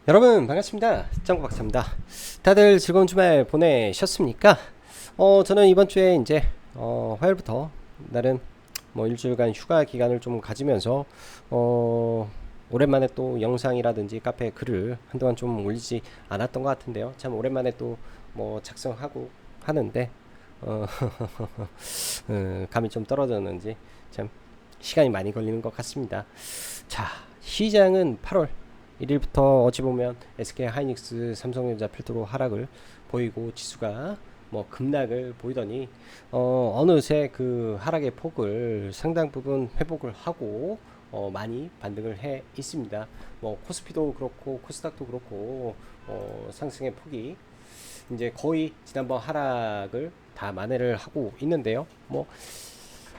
여러분 반갑습니다. 짱구박사입니다. 다들 즐거운 주말 보내셨습니까? 저는 이번 주에 이제 화요일부터 나름 뭐 일주일간 휴가 기간을 좀 가지면서 오랜만에 또 영상이라든지 카페 글을 한동안 좀 올리지 않았던 것 같은데요. 참 오랜만에 또 뭐 작성하고 하는데 어, 감이 좀 떨어졌는지 참 시간이 많이 걸리는 것 같습니다. 자, 시장은 8월 1일부터 어찌 보면 SK 하이닉스, 삼성전자 필두로 하락을 보이고 지수가 뭐 급락을 보이더니 어느새 그 하락의 폭을 상당 부분 회복을 하고 많이 반등을 해 있습니다. 뭐 코스피도 그렇고 코스닥도 그렇고 상승의 폭이 이제 거의 지난번 하락을 다 만회를 하고 있는데요. 뭐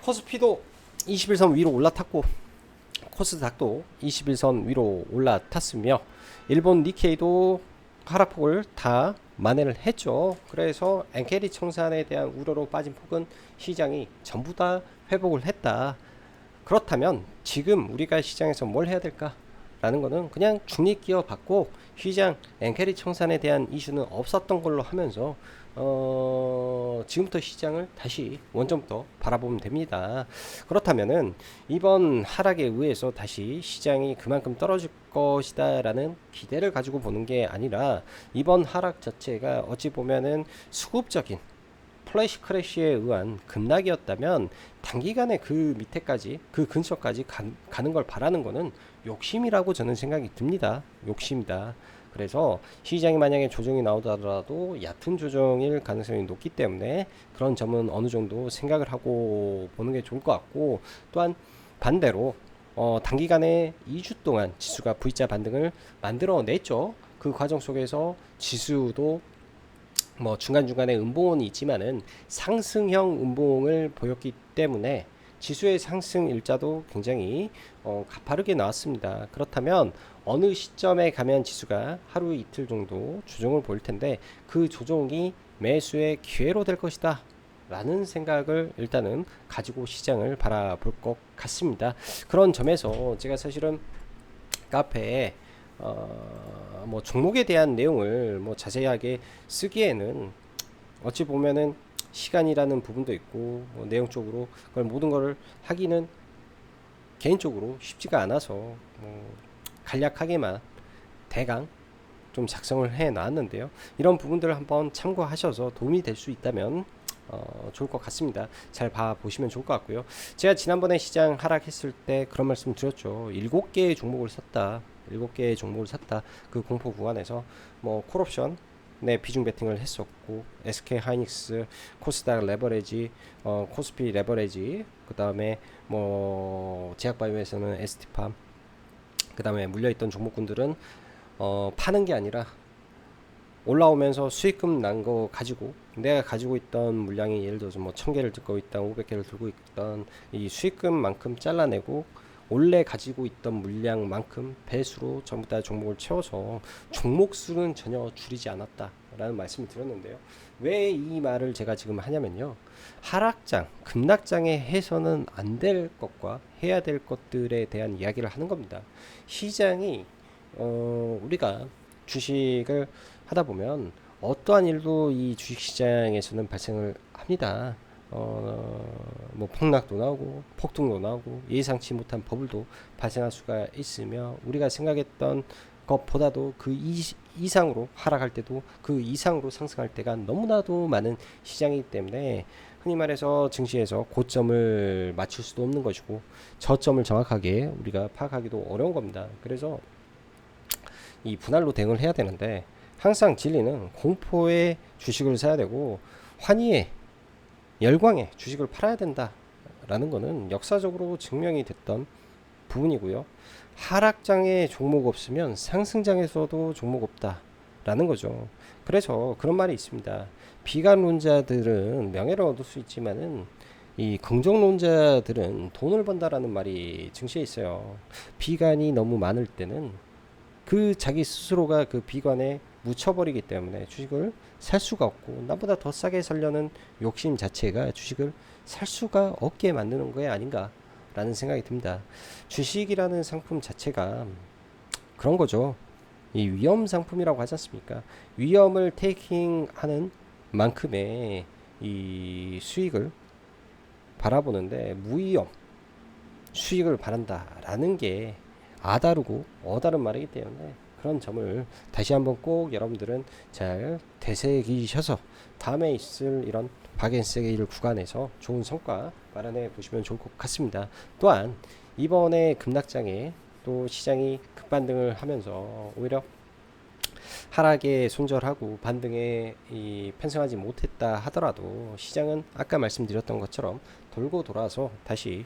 코스피도 21선 위로 올라탔고 코스닥도 21선 위로 올라탔으며 일본 니케이도 하락폭을 다 만회를 했죠. 그래서 엔케리 청산에 대한 우려로 빠진 폭은 시장이 전부 다 회복을 했다. 그렇다면 지금 우리가 시장에서 뭘 해야 될까? 라는 거는 그냥 중립기업 받고 시장 엔캐리 청산에 대한 이슈는 없었던 걸로 하면서 지금부터 시장을 다시 원점부터 바라보면 됩니다. 그렇다면은 이번 하락에 의해서 다시 시장이 그만큼 떨어질 것이다 라는 기대를 가지고 보는 게 아니라 이번 하락 자체가 어찌 보면은 수급적인 플래시 크래시에 의한 급락이었다면 단기간에 그 밑에까지 그 근처까지 가는 걸 바라는 거는 욕심이라고 저는 생각이 듭니다. 욕심이다. 그래서 시장이 만약에 조정이 나오더라도 얕은 조정일 가능성이 높기 때문에 그런 점은 어느 정도 생각을 하고 보는 게 좋을 것 같고, 또한 반대로 단기간에 2주 동안 지수가 V자 반등을 만들어냈죠. 그 과정 속에서 지수도 뭐 중간중간에 음봉은 있지만은 상승형 음봉을 보였기 때문에 지수의 상승 일자도 굉장히 가파르게 나왔습니다. 그렇다면 어느 시점에 가면 지수가 하루 이틀 정도 조정을 보일 텐데 그 조정이 매수의 기회로 될 것이다 라는 생각을 일단은 가지고 시장을 바라볼 것 같습니다. 그런 점에서 제가 사실은 카페에 뭐 종목에 대한 내용을 뭐 자세하게 쓰기에는 어찌 보면은 시간이라는 부분도 있고 뭐 내용적으로 그걸 모든 걸 하기는 개인적으로 쉽지가 않아서 간략하게만 대강 좀 작성을 해 놨는데요. 이런 부분들을 한번 참고하셔서 도움이 될 수 있다면 좋을 것 같습니다. 잘 봐 보시면 좋을 것 같고요. 제가 지난번에 시장 하락했을 때 그런 말씀 드렸죠. 7개의 종목을 샀다. 7개의 종목을 샀다. 그 공포 구간에서 뭐 콜옵션 네, 비중 베팅을 했었고 SK 하이닉스, 코스닥 레버리지, 코스피 레버리지, 그 다음에 뭐 제약바이오에서는 ST팜, 그 다음에 물려있던 종목군들은 파는 게 아니라 올라오면서 수익금 난 거 가지고 내가 가지고 있던 물량이 예를 들어서 뭐 1000개를 들고 있다 500개를 들고 있던 이 수익금만큼 잘라내고 원래 가지고 있던 물량만큼 배수로 전부 다 종목을 채워서 종목 수는 전혀 줄이지 않았다 라는 말씀을 드렸는데요. 왜 이 말을 제가 지금 하냐면요, 하락장 급락장에 해서는 안 될 것과 해야 될 것들에 대한 이야기를 하는 겁니다. 시장이 우리가 주식을 하다 보면 어떠한 일도 이 주식시장에서는 발생을 합니다. 뭐 폭락도 나오고 폭등도 나오고 예상치 못한 버블도 발생할 수가 있으며 우리가 생각했던 것보다도 그 이상으로 하락할 때도 그 이상으로 상승할 때가 너무나도 많은 시장이기 때문에 흔히 말해서 증시에서 고점을 맞출 수도 없는 것이고 저점을 정확하게 우리가 파악하기도 어려운 겁니다. 그래서 이 분할로 대응을 해야 되는데 항상 진리는 공포의 주식을 사야 되고 환희의 열광의 주식을 팔아야 된다라는 거는 역사적으로 증명이 됐던 부분이고요. 하락장에 종목 없으면 상승장에서도 종목 없다라는 거죠. 그래서 그런 말이 있습니다. 비관론자들은 명예를 얻을 수 있지만은 이 긍정론자들은 돈을 번다라는 말이 증시에 있어요. 비관이 너무 많을 때는 그 자기 스스로가 그 비관에 묻혀버리기 때문에 주식을 살 수가 없고 나보다 더 싸게 살려는 욕심 자체가 주식을 살 수가 없게 만드는 거 아닌가 라는 생각이 듭니다. 주식이라는 상품 자체가 그런 거죠. 이 위험 상품이라고 하지 않습니까? 위험을 테이킹하는 만큼의 이 수익을 바라보는데 무위험 수익을 바란다라는 게 아다르고 어다른 말이기 때문에 그런 점을 다시 한번 꼭 여러분들은 잘 되새기셔서 다음에 있을 이런 박앤세일 구간에서 좋은 성과 마련해 보시면 좋을 것 같습니다. 또한 이번에 급락장에 또 시장이 급반등을 하면서 오히려 하락에 손절하고 반등에 편승하지 못했다 하더라도 시장은 아까 말씀드렸던 것처럼 돌고 돌아서 다시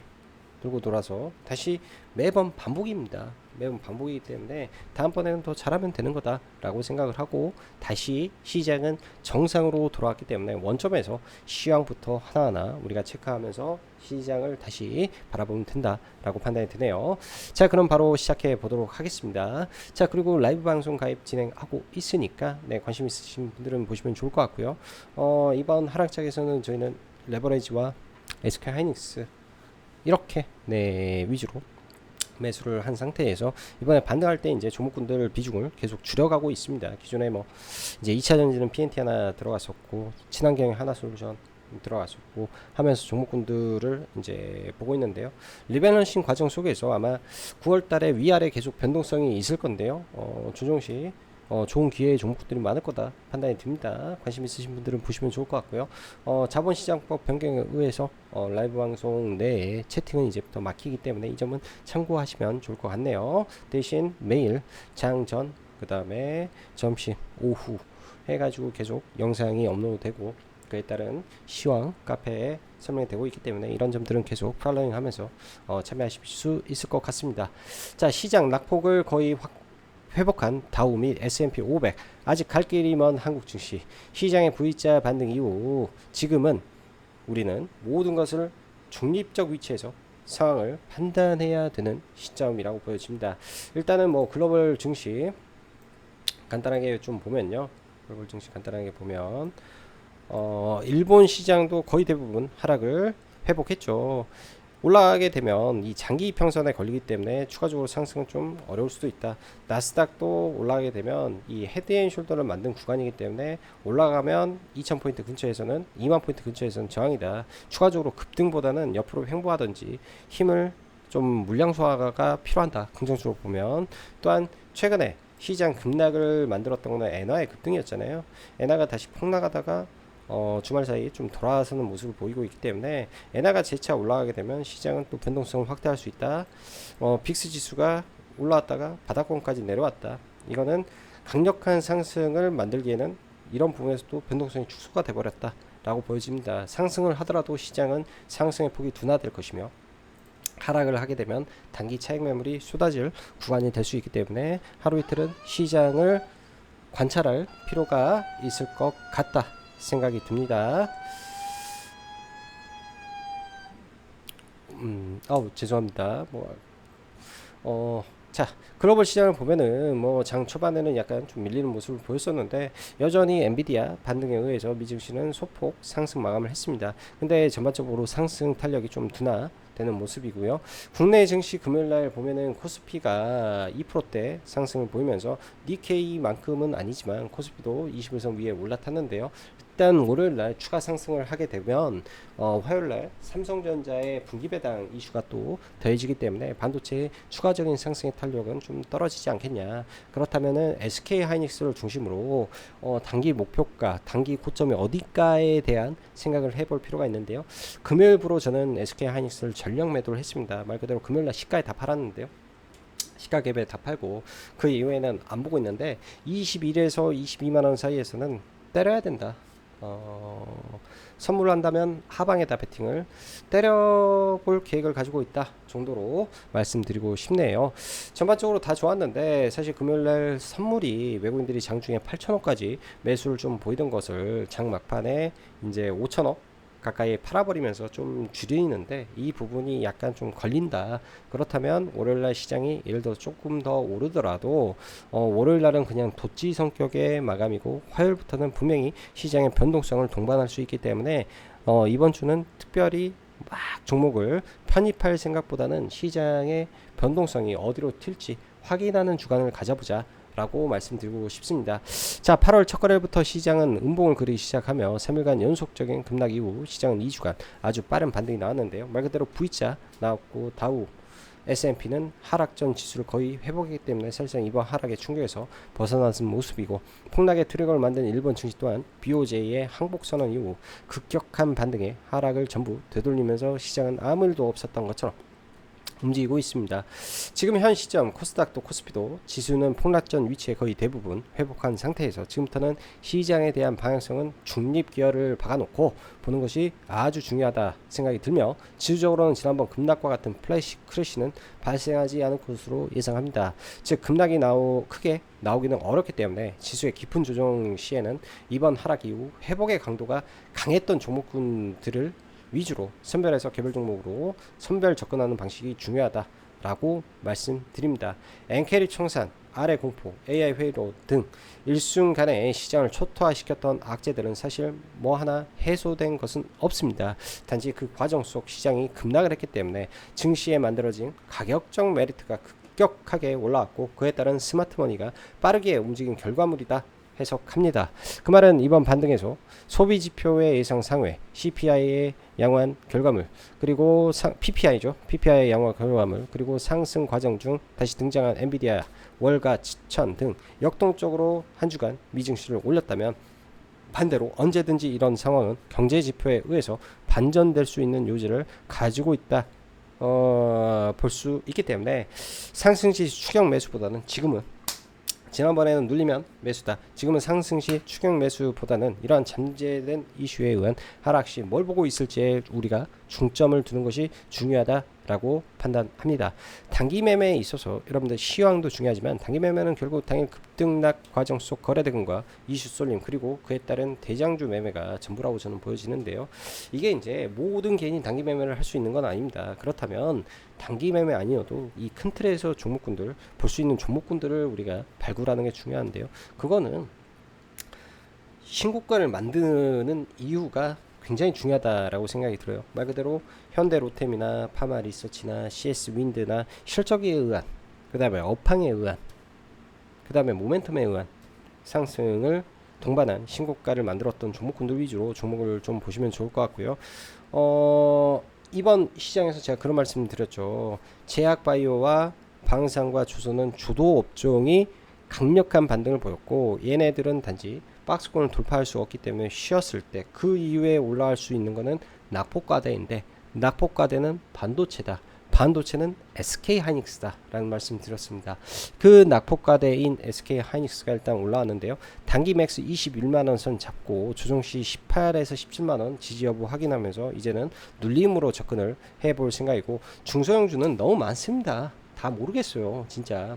매번 반복입니다. 매번 반복이기 때문에 다음번에는 더 잘하면 되는 거다라고 생각을 하고 다시 시장은 정상으로 돌아왔기 때문에 원점에서 시황부터 하나하나 우리가 체크하면서 시장을 다시 바라보면 된다라고 판단이 드네요. 자, 그럼 바로 시작해 보도록 하겠습니다. 자, 그리고 라이브 방송 가입 진행하고 있으니까 관심 있으신 분들은 보시면 좋을 것 같고요. 이번 하락장에서는 저희는 레버리지와 SK 하이닉스 이렇게 위주로 매수를 한 상태에서 이번에 반등할 때 이제 종목군들 비중을 계속 줄여가고 있습니다. 기존에 뭐 이제 2차 전지는 PNT 하나 들어갔었고 친환경 하나솔루션 들어갔었고 하면서 종목군들을 이제 보고 있는데요. 리밸런싱 과정 속에서 아마 9월달에 위아래 계속 변동성이 있을 건데요. 조정시 좋은 기회의 종목들이 많을 거다 판단이 듭니다. 관심 있으신 분들은 보시면 좋을 것 같고요. 자본시장법 변경에 의해서 라이브 방송 내에 채팅은 이제부터 막히기 때문에 이 점은 참고하시면 좋을 것 같네요. 대신 매일 장전 그 다음에 점심 오후 해가지고 계속 영상이 업로드되고 그에 따른 시황 카페에 설명이 되고 있기 때문에 이런 점들은 계속 팔로잉 하면서 참여하실 수 있을 것 같습니다. 자, 시장 낙폭을 거의 회복한 다우 및 S&P 500 아직 갈 길이 먼 한국 증시 시장의 V자 반등 이후 지금은 우리는 모든 것을 중립적 위치에서 상황을 판단해야 되는 시점이라고 보여집니다. 일단은 뭐 글로벌 증시 간단하게 좀 보면요. 글로벌 증시 간단하게 보면 일본 시장도 거의 대부분 하락을 회복했죠. 올라가게 되면 이 장기 이평선에 걸리기 때문에 추가적으로 상승은 좀 어려울 수도 있다. 나스닥도 올라가게 되면 이 헤드앤숄더를 만든 구간이기 때문에 올라가면 2000포인트 근처에서는 20000포인트 근처에서는 저항이다. 추가적으로 급등보다는 옆으로 횡보하든지 힘을 좀 물량 소화가 필요한다. 긍정적으로 보면 또한 최근에 시장 급락을 만들었던 건 엔화의 급등이었잖아요. 엔화가 다시 폭락하다가 주말 사이에 좀 돌아서는 모습을 보이고 있기 때문에 엔화가 재차 올라가게 되면 시장은 또 변동성을 확대할 수 있다. 빅스 지수가 올라왔다가 바닥권까지 내려왔다. 이거는 강력한 상승을 만들기에는 이런 부분에서도 변동성이 축소가 돼버렸다 라고 보여집니다. 상승을 하더라도 시장은 상승의 폭이 둔화될 것이며 하락을 하게 되면 단기 차익 매물이 쏟아질 구간이 될 수 있기 때문에 하루 이틀은 시장을 관찰할 필요가 있을 것 같다 생각이 듭니다. 죄송합니다. 자, 글로벌 시장을 보면은 뭐 장 초반에는 약간 좀 밀리는 모습을 보였었는데 여전히 엔비디아 반등에 의해서 미증시는 소폭 상승 마감을 했습니다. 근데 전반적으로 상승 탄력이 좀 둔화되는 모습이고요. 국내 증시 금요일날 보면은 코스피가 2%대 상승을 보이면서 니케이만큼은 아니지만 코스피도 21선 위에 올라탔는데요. 일단 월요일날 추가 상승을 하게 되면 화요일날 삼성전자의 분기배당 이슈가 또 더해지기 때문에 반도체의 추가적인 상승의 탄력은 좀 떨어지지 않겠냐. 그렇다면은 SK 하이닉스를 중심으로 단기 목표가, 단기 고점이 어디까에 대한 생각을 해볼 필요가 있는데요. 금요일부로 저는 SK 하이닉스를 전력 매도를 했습니다. 말 그대로 금요일날 시가에 다 팔았는데요. 시가 갭에 다 팔고 그 이후에는 안 보고 있는데 21에서 22만원 사이에서는 때려야 된다. 선물을 한다면 하방에다 베팅을 때려볼 계획을 가지고 있다 정도로 말씀드리고 싶네요. 전반적으로 다 좋았는데 사실 금요일날 선물이 외국인들이 장중에 8천억까지 매수를 좀 보이던 것을 장 막판에 이제 5천억 가까이 팔아버리면서 좀 줄이는데 이 부분이 약간 좀 걸린다. 그렇다면 월요일날 시장이 예를 들어 조금 더 오르더라도 월요일날은 그냥 도치 성격의 마감이고 화요일부터는 분명히 시장의 변동성을 동반할 수 있기 때문에 이번 주는 특별히 막 종목을 편입할 생각보다는 시장의 변동성이 어디로 튈지 확인하는 주간을 가져보자 라고 말씀드리고 싶습니다. 자, 8월 첫 거래부터 시장은 음봉을 그리기 시작하며 3일간 연속적인 급락 이후 시장은 2주간 아주 빠른 반등이 나왔는데요. 말 그대로 V자 나왔고 다우 S&P는 하락전 지수를 거의 회복했기 때문에 사실상 이번 하락의 충격에서 벗어나는 모습이고, 폭락의 트리거를 만든 일본 증시 또한 BOJ의 항복 선언 이후 급격한 반등에 하락을 전부 되돌리면서 시장은 아무 일도 없었던 것처럼 움직이고 있습니다. 지금 현 시점 코스닥도 코스피도 지수는 폭락전 위치에 거의 대부분 회복한 상태에서 지금부터는 시장에 대한 방향성은 중립 기어를 박아놓고 보는 것이 아주 중요하다 생각이 들며, 지수적으로는 지난번 급락과 같은 플래시 크래시는 발생하지 않을 것으로 예상합니다. 즉 급락이 크게 나오기는 어렵기 때문에 지수의 깊은 조정 시에는 이번 하락 이후 회복의 강도가 강했던 종목군들을 위주로 선별해서 개별 종목으로 선별 접근하는 방식이 중요하다라고 말씀드립니다. 엔캐리 청산, 아래 공포, AI 회의로 등 일순간에 시장을 초토화시켰던 악재들은 사실 뭐 하나 해소된 것은 없습니다. 단지 그 과정 속 시장이 급락을 했기 때문에 증시에 만들어진 가격적 메리트가 급격하게 올라왔고, 그에 따른 스마트머니가 빠르게 움직인 결과물이다 해석합니다. 그 말은 이번 반등에서 소비지표의 예상 상회, CPI의 양호한 결과물, 그리고 PPI죠. PPI의 양호한 결과물, 그리고 상승 과정 중 다시 등장한 엔비디아, 월가, 지천 등 역동적으로 한 주간 미증시를 올렸다면, 반대로 언제든지 이런 상황은 경제지표에 의해서 반전될 수 있는 요지를 가지고 있다 볼 수 있기 때문에 상승시 추격 매수보다는 지난번에는 눌리면 매수다, 지금은 상승시 추격 매수보다는 이러한 잠재된 이슈에 의한 하락시 뭘 보고 있을지에 우리가 중점을 두는 것이 중요하다라고 판단합니다. 단기 매매에 있어서 여러분들 시황도 중요하지만, 단기 매매는 결국 당일 급등락 과정 속 거래 대금과 이슈 쏠림, 그리고 그에 따른 대장주 매매가 전부라고 저는 보여지는데요. 이게 이제 모든 개인이 단기 매매를 할 수 있는 건 아닙니다. 그렇다면 단기 매매 아니어도 이 큰 틀에서 종목군들 볼 수 있는 종목군들을 우리가 발굴하는 게 중요한데요. 그거는 신고가를 만드는 이유가 굉장히 중요하다라고 생각이 들어요. 말 그대로 현대 로템이나 파마 리서치나 CS 윈드나 실적에 의한, 그 다음에 업황에 의한, 그 다음에 모멘텀에 의한 상승을 동반한 신고가를 만들었던 종목군들 위주로 종목을 좀 보시면 좋을 것 같고요. 이번 시장에서 제가 그런 말씀 드렸죠. 제약바이오와 방산과 조선은 주도 업종이 강력한 반등을 보였고, 얘네들은 단지 박스권을 돌파할 수 없기 때문에 쉬었을 때 그 이후에 올라갈 수 있는 것은 낙폭과대인데, 낙폭과대는 반도체다, 반도체는 SK하이닉스다 라는 말씀 드렸습니다. 그 낙폭과대인 SK하이닉스가 일단 올라왔는데요. 단기 맥스 21만원 선 잡고 조정시 18에서 17만원 지지 여부 확인하면서 이제는 눌림으로 접근을 해볼 생각이고, 중소형주는 너무 많습니다. 다 모르겠어요. 진짜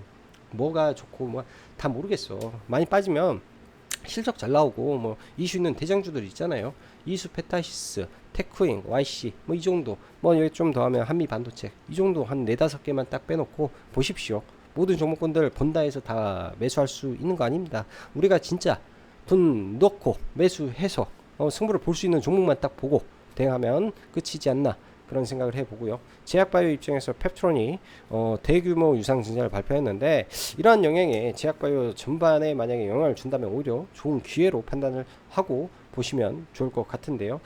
뭐가 좋고 뭐 다 모르겠어. 많이 빠지면 실적 잘 나오고 뭐 이슈 있는 대장주들 있잖아요. 이수 페타시스, 테크잉, YC 뭐 이 정도, 뭐 여기 좀 더 하면 한미 반도체, 이 정도 한 4-5개만 딱 빼놓고 보십시오. 모든 종목군들 본다 해서 다 매수할 수 있는 거 아닙니다. 우리가 진짜 돈 넣고 매수해서 승부를 볼 수 있는 종목만 딱 보고 대응하면 끝이지 않나, 그런 생각을 해보고요. 제약바이오 입장에서 펩트론이 대규모 유상증자를 발표했는데, 이러한 영향에 제약바이오 전반에 만약에 영향을 준다면 오히려 좋은 기회로 판단을 하고 보시면 좋을 것 같은데요.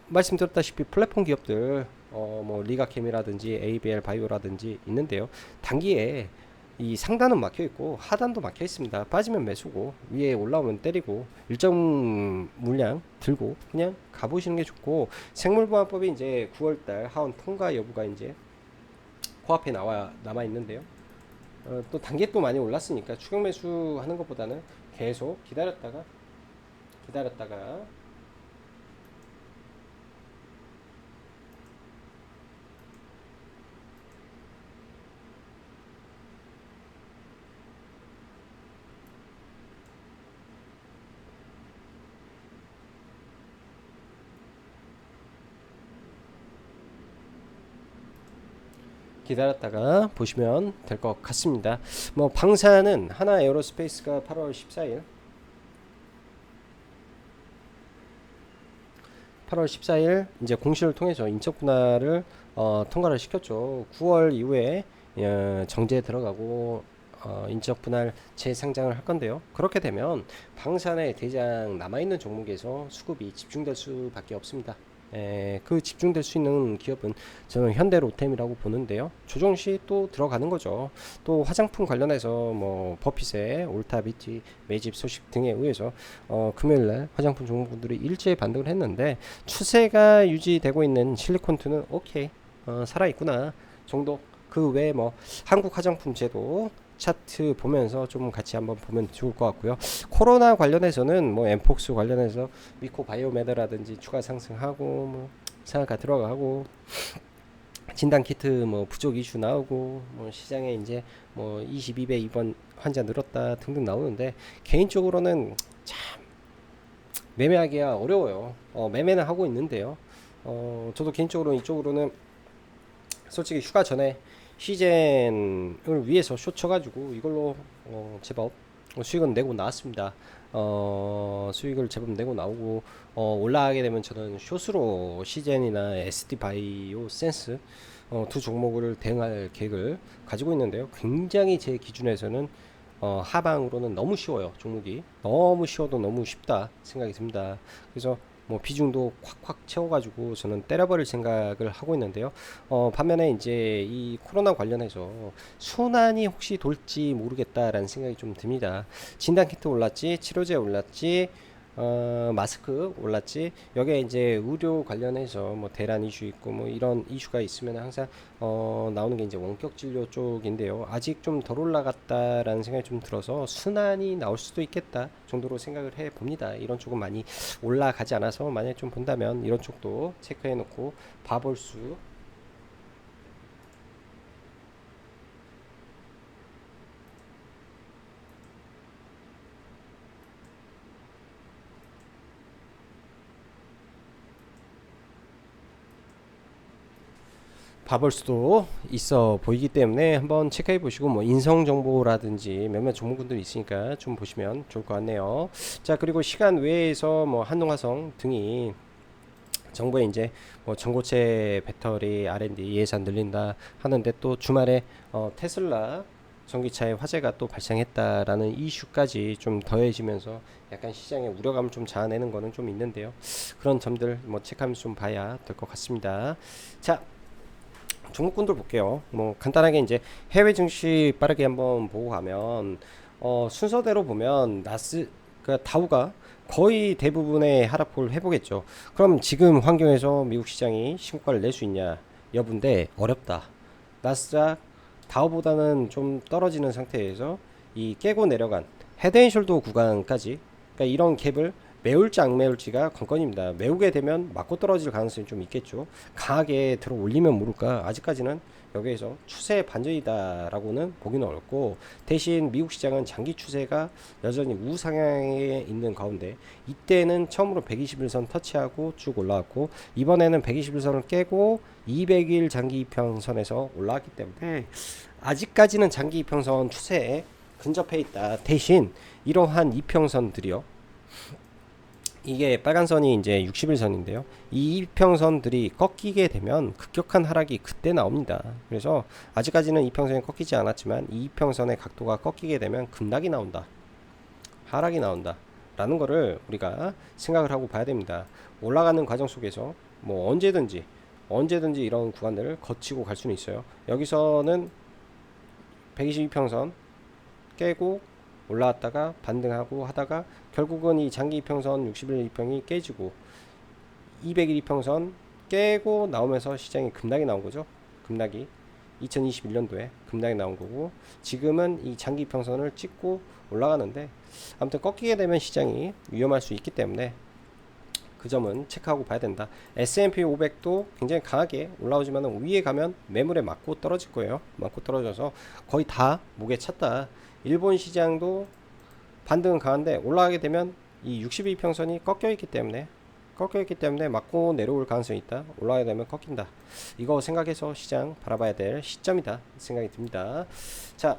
말씀드렸다시피 플랫폼 기업들 뭐 리가캠이라든지 ABL 바이오라든지 있는데요. 단기에 이 상단은 막혀 있고 하단도 막혀 있습니다. 빠지면 매수고 위에 올라오면 때리고 일정 물량 들고 그냥 가보시는 게 좋고, 생물보안법이 이제 9월달 하원 통과 여부가 이제 코앞에 남아 있는데요. 또 단계 또 많이 올랐으니까 추격 매수하는 것보다는 계속 기다렸다가 보시면 될 것 같습니다. 뭐 방사는 하나 에어로스페이스가 8월 14일 이제 공시를 통해서 인적 분할을 통과를 시켰죠. 9월 이후에 정제에 들어가고 인적 분할 재상장을 할 건데요. 그렇게 되면 방산의 대장 남아있는 종목에서 수급이 집중될 수밖에 없습니다. 그 집중될 수 있는 기업은 저는 현대로템이라고 보는데요. 조정시 또 들어가는 거죠. 또 화장품 관련해서 뭐 버핏의 올타비티 매집 소식 등에 의해서 금요일날 화장품 종목들이 일제히 반등을 했는데 추세가 유지되고 있는 실리콘투는 오케이 살아있구나 정도. 그 외에 뭐 한국 화장품 제도 차트 보면서 좀 같이 한번 보면 좋을 것 같고요. 코로나 관련해서는 뭐 엠폭스 관련해서 미코 바이오메드라든지 추가 상승하고 뭐 상한가 들어가고 진단 키트 뭐 부족 이슈 나오고 뭐 시장에 이제 뭐 22배 입원 환자 늘었다 등등 나오는데 개인적으로는 참 매매하기가 어려워요. 매매는 하고 있는데요. 저도 개인적으로 이쪽으로는 솔직히 휴가 전에 시젠을 위해서 쇼 쳐가지고 이걸로 제법 수익은 내고 나왔습니다. 수익을 제법 내고 나오고 올라가게 되면 저는 숏으로 시젠이나 SD 바이오 센스 두 종목을 대응할 계획을 가지고 있는데요. 굉장히 제 기준에서는 하방으로는 너무 쉬워요. 종목이 너무 쉬워도 너무 쉽다 생각이 듭니다. 그래서 뭐 비중도 콱콱 채워가지고 저는 때려버릴 생각을 하고 있는데요. 반면에 이제 이 코로나 관련해서 순환이 혹시 돌지 모르겠다라는 생각이 좀 듭니다. 진단키트 올랐지, 치료제 올랐지, 마스크 올랐지. 여기에 이제 의료 관련해서 뭐 대란 이슈 있고 뭐 이런 이슈가 있으면 항상 나오는 게 이제 원격 진료 쪽인데요. 아직 좀 덜 올라갔다라는 생각이 좀 들어서 순환이 나올 수도 있겠다 정도로 생각을 해 봅니다. 이런 쪽은 많이 올라가지 않아서 만약 좀 본다면 이런 쪽도 체크해 놓고 봐볼 수 봐볼 수도 있어 보이기 때문에 한번 체크해 보시고 뭐 인성 정보라든지 몇몇 종목군들이 있으니까 좀 보시면 좋을 것 같네요. 자, 그리고 시간 외에서 뭐 한동화성 등이 정부에 이제 뭐 전고체 배터리 R&D 예산 늘린다 하는데 또 주말에 테슬라 전기차에 화재가 또 발생했다라는 이슈까지 좀 더해지면서 약간 시장의 우려감을 좀 자아내는 거는 좀 있는데요. 그런 점들 뭐 체크하면서 좀 봐야 될 것 같습니다. 자, 종목군들 볼게요. 뭐 간단하게 이제 해외 증시 빠르게 한번 보고 가면 순서대로 보면 다우가 거의 대부분의 하락폭을 해보겠죠. 그럼 지금 환경에서 미국 시장이 신고가를 낼 수 있냐 여부인데 어렵다. 나스닥 다우보다는 좀 떨어지는 상태에서 이 깨고 내려간 헤드앤숄더 구간까지, 그러니까 이런 갭을 메울지 안 메울지가 관건입니다. 메우게 되면 맞고 떨어질 가능성이 좀 있겠죠. 강하게 들어 올리면 모를까. 아직까지는 여기에서 추세 반전이다라고는 보기는 어렵고, 대신 미국 시장은 장기 추세가 여전히 우상향에 있는 가운데 이때는 처음으로 121선 터치하고 쭉 올라왔고, 이번에는 121선을 깨고 200일 장기 이평선에서 올라왔기 때문에 아직까지는 장기 이평선 추세에 근접해 있다. 대신 이러한 이평선들이요, 이게 빨간 선이 이제 60일선인데요. 이 이평선들이 꺾이게 되면 급격한 하락이 그때 나옵니다. 그래서 아직까지는 이평선이 꺾이지 않았지만 이 이평선의 각도가 꺾이게 되면 급락이 나온다. 하락이 나온다. 라는 거를 우리가 생각을 하고 봐야 됩니다. 올라가는 과정 속에서 뭐 언제든지 이런 구간들을 거치고 갈 수는 있어요. 여기서는 122평선 깨고 올라왔다가 반등하고 하다가 결국은 이 장기 이평선 60일 이평이 깨지고 200일 이평선 깨고 나오면서 시장이 급락이 나온 거죠. 급락이 2021년도에 급락이 나온 거고, 지금은 이 장기 이평선을 찍고 올라가는데 아무튼 꺾이게 되면 시장이 위험할 수 있기 때문에 그 점은 체크하고 봐야 된다. S&P 500도 굉장히 강하게 올라오지만 위에 가면 매물에 맞고 떨어질 거예요. 맞고 떨어져서 거의 다 목에 찼다. 일본 시장도 반등은 강한데 올라가게 되면 이 62평선이 꺾여 있기 때문에 맞고 내려올 가능성이 있다. 올라가게 되면 꺾인다. 이거 생각해서 시장 바라봐야 될 시점이다 생각이 듭니다. 자,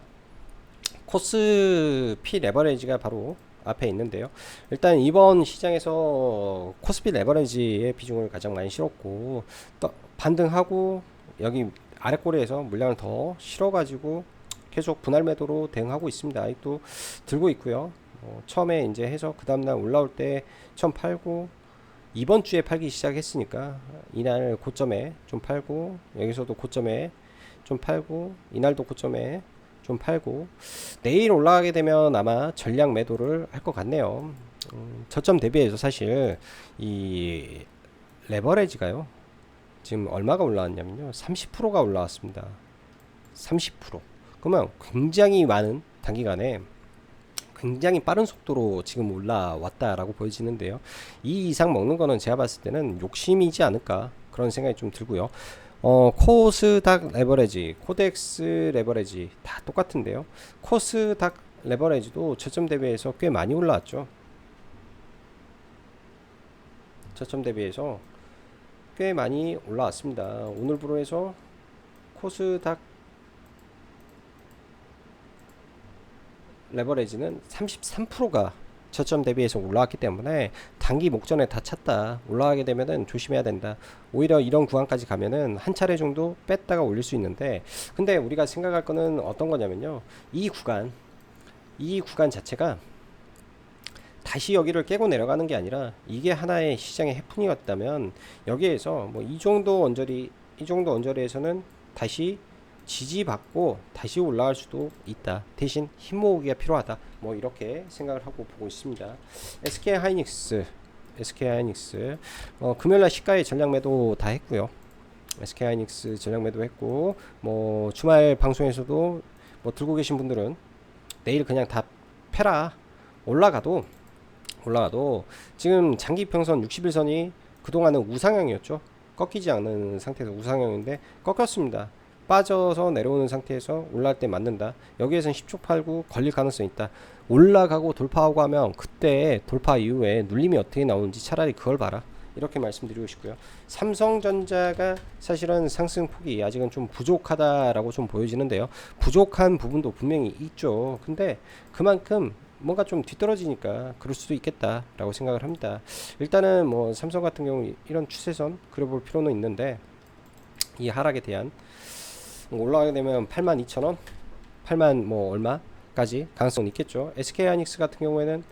코스피 레버리지가 바로 앞에 있는데요. 일단 이번 시장에서 코스피 레버리지의 비중을 가장 많이 실었고, 또 반등하고 여기 아래 꼬리에서 물량을 더 실어가지고 계속 분할 매도로 대응하고 있습니다. 아직도 들고 있고요. 처음에 이제 해서 그 다음날 올라올 때 처음 팔고 이번 주에 팔기 시작했으니까 이날 고점에 좀 팔고 여기서도 고점에 좀 팔고 이날도 고점에 좀 팔고 내일 올라가게 되면 아마 전량 매도를 할 것 같네요. 저점 대비해서 사실 이 레버리지가요 지금 얼마가 올라왔냐면요 30%가 올라왔습니다. 30%. 그러면 굉장히 많은 단기간에 굉장히 빠른 속도로 지금 올라왔다라고 보여지는데요. 이 이상 먹는 거는 제가 봤을 때는 욕심이지 않을까 그런 생각이 좀 들고요. 코스닥 레버리지, 코덱스 레버리지 다 똑같은데요. 코스닥 레버리지도 저점 대비해서 꽤 많이 올라왔죠. 저점 대비해서 꽤 많이 올라왔습니다. 오늘부로 해서 코스닥 레버리지는 33%가 저점 대비해서 올라왔기 때문에 단기 목전에 다 찼다. 올라가게 되면은 조심해야 된다. 오히려 이런 구간까지 가면은 한 차례 정도 뺐다가 올릴 수 있는데, 근데 우리가 생각할 거는 어떤 거냐면요. 이 구간 자체가 다시 여기를 깨고 내려가는 게 아니라 이게 하나의 시장의 해프닝이었다면 여기에서 뭐 이 정도 언저리에서는 다시 지지받고 다시 올라갈 수도 있다. 대신 힘 모으기가 필요하다. 뭐 이렇게 생각을 하고 보고 있습니다. SK 하이닉스 금요일날 시가에 전량 매도 다 했고요. SK 하이닉스 전량 매도 했고 뭐 주말 방송에서도 뭐 들고 계신 분들은 내일 그냥 다 패라. 올라가도 지금 장기 평선 60일선이 그동안은 우상향이었죠. 꺾이지 않는 상태에서 우상향인데 꺾였습니다. 빠져서 내려오는 상태에서 올라갈 때 맞는다. 여기에서는 10초 팔고 걸릴 가능성이 있다. 올라가고 돌파하고 하면 그때 돌파 이후에 눌림이 어떻게 나오는지 차라리 그걸 봐라. 이렇게 말씀드리고 싶고요. 삼성전자가 사실은 상승폭이 아직은 좀 부족하다라고 좀 보여지는데요. 부족한 부분도 분명히 있죠. 근데 그만큼 뭔가 좀 뒤떨어지니까 그럴 수도 있겠다라고 생각을 합니다. 일단은 뭐 삼성 같은 경우 이런 추세선 그려볼 필요는 있는데 이 하락에 대한 올라가게 되면 82,000원 8만 뭐 얼마까지 가능성이 있겠죠. SK하이닉스 같은 경우에는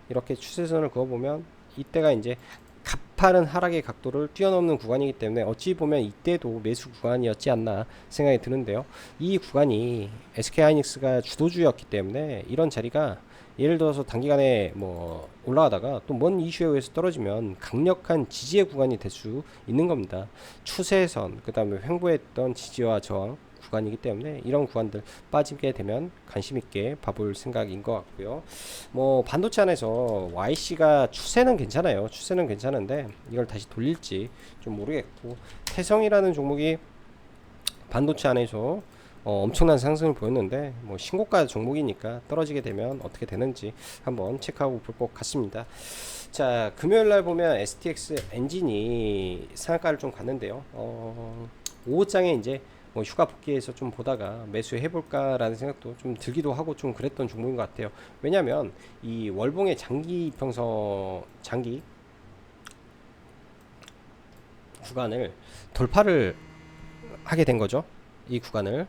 이렇게 추세선을 그어보면 이때가 이제 가파른 하락의 각도를 뛰어넘는 구간이기 때문에 어찌 보면 이때도 매수 구간이었지 않나 생각이 드는데요. 이 구간이 SK하이닉스가 주도주였기 때문에 이런 자리가 예를 들어서 단기간에 뭐 올라가다가 또 뭔 이슈에 의해서 떨어지면 강력한 지지의 구간이 될 수 있는 겁니다. 추세선, 그 다음에 횡보했던 지지와 저항 구간이기 때문에 이런 구간들 빠지게 되면 관심 있게 봐볼 생각인 것 같고요. 뭐 반도체 안에서 YC가 추세는 괜찮아요. 추세는 괜찮은데 이걸 다시 돌릴지 좀 모르겠고, 태성이라는 종목이 반도체 안에서 엄청난 상승을 보였는데 뭐 신고가 종목이니까 떨어지게 되면 어떻게 되는지 한번 체크하고 볼 것 같습니다. 자, 금요일날 보면 STX 엔진이 상한가를 좀 갔는데요. 5호장에 이제 뭐 휴가 복귀해서 좀 보다가 매수해볼까 라는 생각도 좀 들기도 하고 좀 그랬던 종목인 것 같아요. 왜냐면 이 월봉의 장기 구간을 돌파를 하게 된 거죠. 이 구간을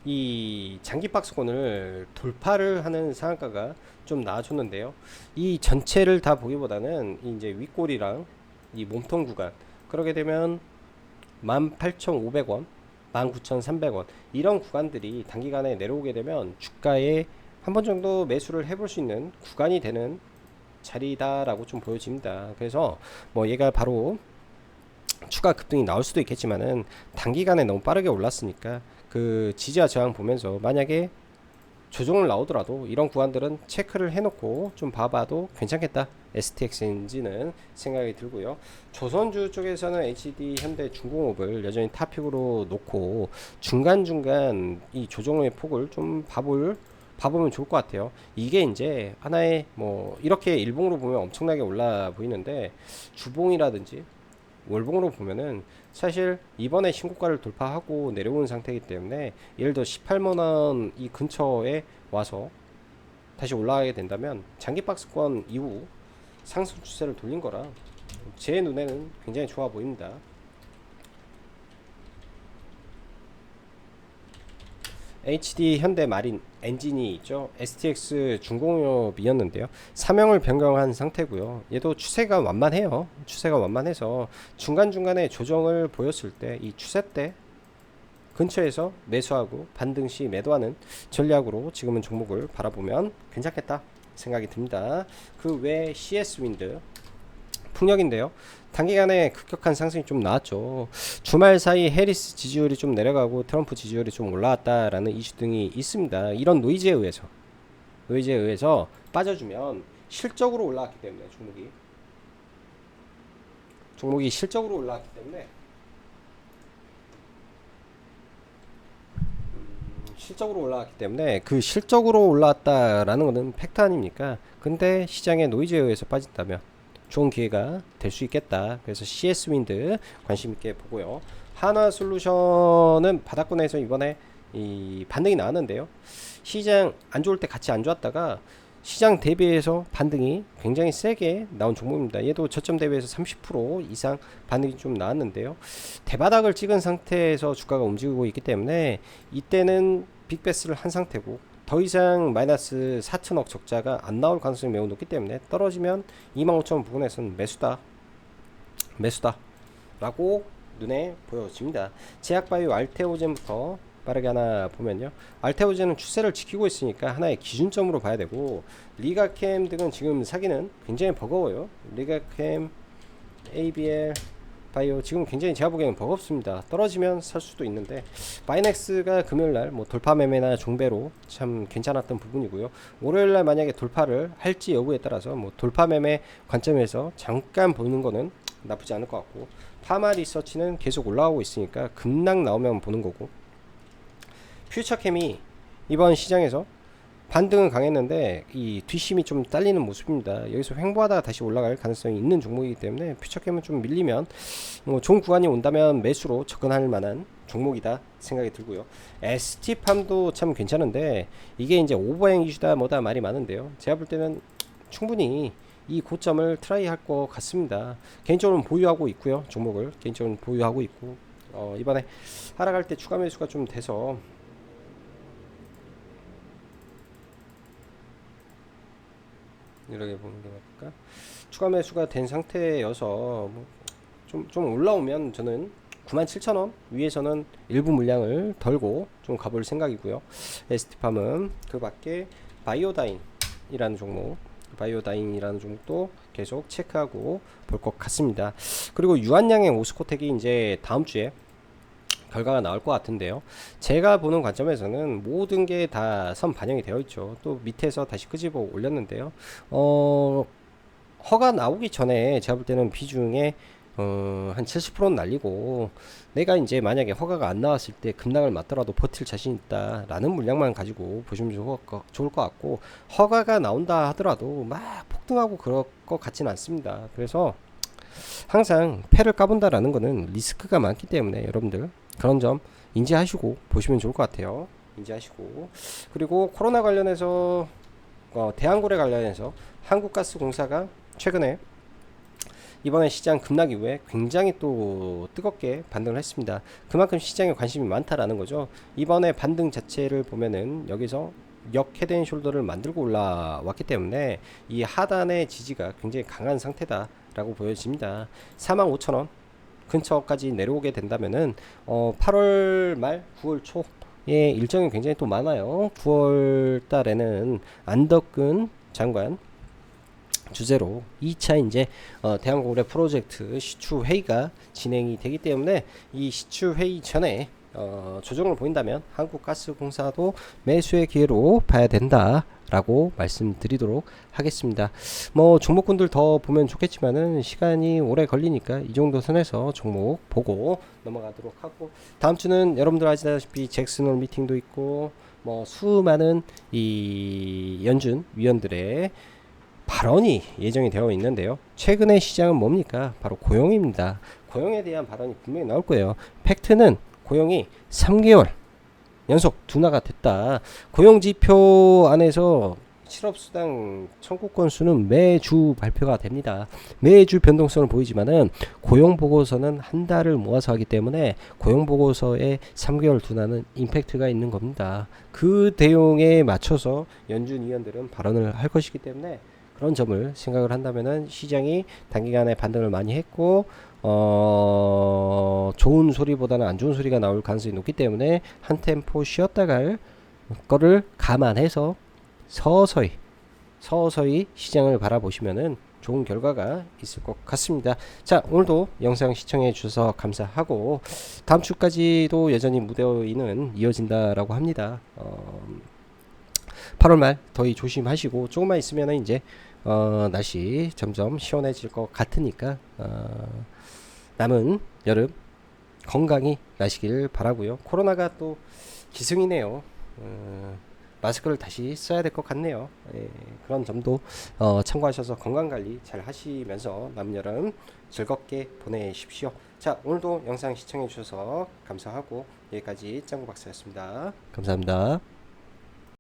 이 장기 박스권을 돌파를 하는 상한가가 좀 나와줬는데요. 이 전체를 다 보기보다는 이제 윗골이랑 이 몸통 구간, 그러게 되면 18,500원, 19,300원 이런 구간들이 단기간에 내려오게 되면 주가에 한 번 정도 매수를 해볼 수 있는 구간이 되는 자리다라고 좀 보여집니다. 그래서 뭐 얘가 바로 추가 급등이 나올 수도 있겠지만은 단기간에 너무 빠르게 올랐으니까 그 지지와 저항 보면서 만약에 조정을 나오더라도 이런 구간들은 체크를 해놓고 좀 봐봐도 괜찮겠다. STX인지는 생각이 들고요. 조선주 쪽에서는 HD, 현대, 중공업을 여전히 탑픽으로 놓고 중간중간 이 조정의 폭을 좀 봐보면 좋을 것 같아요. 이게 이제 하나의 뭐 이렇게 일봉으로 보면 엄청나게 올라 보이는데 주봉이라든지 월봉으로 보면은 사실 이번에 신고가를 돌파하고 내려온 상태이기 때문에 예를 들어 18만원 이 근처에 와서 다시 올라가게 된다면 장기 박스권 이후 상승 추세를 돌린 거라 제 눈에는 굉장히 좋아 보입니다. HD 현대마린 엔진이 있죠. STX 중공업이었는데요. 사명을 변경한 상태고요. 얘도 추세가 완만해요. 추세가 완만해서 중간중간에 조정을 보였을 때 이 추세 때 근처에서 매수하고 반등 시 매도하는 전략으로 지금은 종목을 바라보면 괜찮겠다 생각이 듭니다. 그 외 CS 윈드 풍력인데요. 단기간에 급격한 상승이 좀 나왔죠. 주말 사이 해리스 지지율이 좀 내려가고 트럼프 지지율이 좀 올라왔다라는 이슈 등이 있습니다. 이런 노이즈에 의해서 빠져주면 실적으로 올라왔기 때문에 종목이 실적으로 올라왔기 때문에 그 실적으로 올라왔다라는 것은 팩트 아닙니까? 근데 시장의 노이즈에 의해서 빠진다면 좋은 기회가 될 수 있겠다. 그래서 CS 윈드 관심 있게 보고요. 한화솔루션은 바닥권에서 이번에 이 반등이 나왔는데요. 시장 안 좋을 때 같이 안 좋았다가 시장 대비해서 반등이 굉장히 세게 나온 종목입니다. 얘도 저점 대비해서 30% 이상 반등이 좀 나왔는데요. 대바닥을 찍은 상태에서 주가가 움직이고 있기 때문에 이때는 빅베스를 한 상태고 더 이상 마이너스 4천억 적자가 안 나올 가능성이 매우 높기 때문에 떨어지면 25,000원 부근에서는 매수다 라고 눈에 보여집니다. 제약바이오 알테오젠부터 빠르게 하나 보면요. 알테오젠은 추세를 지키고 있으니까 하나의 기준점으로 봐야 되고, 리가캠 등은 지금 사기는 굉장히 버거워요. 리가캠, ABL 바이오 지금 굉장히 제가 보기에는 버겁습니다. 떨어지면 살 수도 있는데 마이넥스가 금요일날 뭐 돌파 매매나 종배로 참 괜찮았던 부분이고요. 월요일날 만약에 돌파를 할지 여부에 따라서 뭐 돌파 매매 관점에서 잠깐 보는 거는 나쁘지 않을 것 같고, 파마 리서치는 계속 올라가고 있으니까 급락 나오면 보는 거고, 퓨처캠이 이번 시장에서 반등은 강했는데 이 뒷심이 좀 딸리는 모습입니다. 여기서 횡보하다가 다시 올라갈 가능성이 있는 종목이기 때문에 퓨처캠은 좀 밀리면 뭐 좋은 구간이 온다면 매수로 접근할 만한 종목이다 생각이 들고요. ST팜도 참 괜찮은데 이게 이제 오버행 이슈다 뭐다 말이 많은데요. 제가 볼 때는 충분히 이 고점을 트라이 할 것 같습니다. 개인적으로는 보유하고 있고요. 종목을 개인적으로 보유하고 있고, 이번에 하락할 때 추가 매수가 좀 돼서 이렇게 보는 게 맞을까? 추가 매수가 된 상태여서 뭐 좀 올라오면 저는 97,000원 위에서는 일부 물량을 덜고 좀 가볼 생각이고요. ST팜은 그 밖에 바이오다인이라는 종목도 계속 체크하고 볼 것 같습니다. 그리고 유한양의 오스코텍이 이제 다음 주에 결과가 나올 것 같은데요. 제가 보는 관점에서는 모든 게 다 선 반영이 되어 있죠. 또 밑에서 다시 끄집어 올렸는데요. 허가 나오기 전에 제가 볼 때는 비중에 한 70%는 날리고, 내가 이제 만약에 허가가 안 나왔을 때 급락을 맞더라도 버틸 자신 있다 라는 물량만 가지고 보시면 좋을 것 같고, 허가가 나온다 하더라도 막 폭등하고 그럴 것 같지는 않습니다. 그래서 항상 패를 까본다라는 거는 리스크가 많기 때문에 여러분들 그런 점 인지하시고 보시면 좋을 것 같아요. 인지하시고, 그리고 코로나 관련해서 대한고래 관련해서 한국가스공사가 최근에 이번에 시장 급락 이후에 굉장히 또 뜨겁게 반등을 했습니다. 그만큼 시장에 관심이 많다라는 거죠. 이번에 반등 자체를 보면은 여기서 역 헤드앤숄더를 만들고 올라왔기 때문에 이 하단의 지지가 굉장히 강한 상태다라고 보여집니다. 45,000원 근처까지 내려오게 된다면은 8월 말 9월 초에 일정이 굉장히 또 많아요. 9월 달에는 안덕근 장관 주제로 2차 이제 대한고래 프로젝트 시추 회의가 진행이 되기 때문에 이 시추 회의 전에 조정을 보인다면 한국가스공사도 매수의 기회로 봐야 된다라고 말씀드리도록 하겠습니다. 뭐 종목군들 더 보면 좋겠지만은 시간이 오래 걸리니까 이 정도 선에서 종목 보고 넘어가도록 하고, 다음 주는 여러분들 아시다시피 잭슨홀 미팅도 있고 뭐 수많은 이 연준 위원들의 발언이 예정이 되어 있는데요. 최근의 시장은 뭡니까? 바로 고용입니다. 고용에 대한 발언이 분명히 나올 거예요. 팩트는 고용이 3개월 연속 둔화가 됐다. 고용지표 안에서 실업수당 청구 건수는 매주 발표가 됩니다. 매주 변동성을 보이지만은 고용보고서는 한 달을 모아서 하기 때문에 고용보고서에 3개월 둔하는 임팩트가 있는 겁니다. 그 내용에 맞춰서 연준 위원들은 발언을 할 것이기 때문에 그런 점을 생각을 한다면은 시장이 단기간에 반등을 많이 했고 좋은 소리보다는 안 좋은 소리가 나올 가능성이 높기 때문에 한 템포 쉬었다 갈 거를 감안해서 서서히 시장을 바라보시면은 좋은 결과가 있을 것 같습니다. 자, 오늘도 영상 시청해 주셔서 감사하고 다음 주까지도 여전히 무더위는 이어진다라고 합니다. 8월 말 더위 조심하시고 조금만 있으면은 이제 날씨 점점 시원해질 것 같으니까 남은 여름 건강히 나시길 바라고요. 코로나가 또 기승이네요. 마스크를 다시 써야 될 것 같네요. 예, 그런 점도 참고하셔서 건강관리 잘 하시면서 남은 여름 즐겁게 보내십시오. 자, 오늘도 영상 시청해 주셔서 감사하고 여기까지 짱구 박사였습니다. 감사합니다.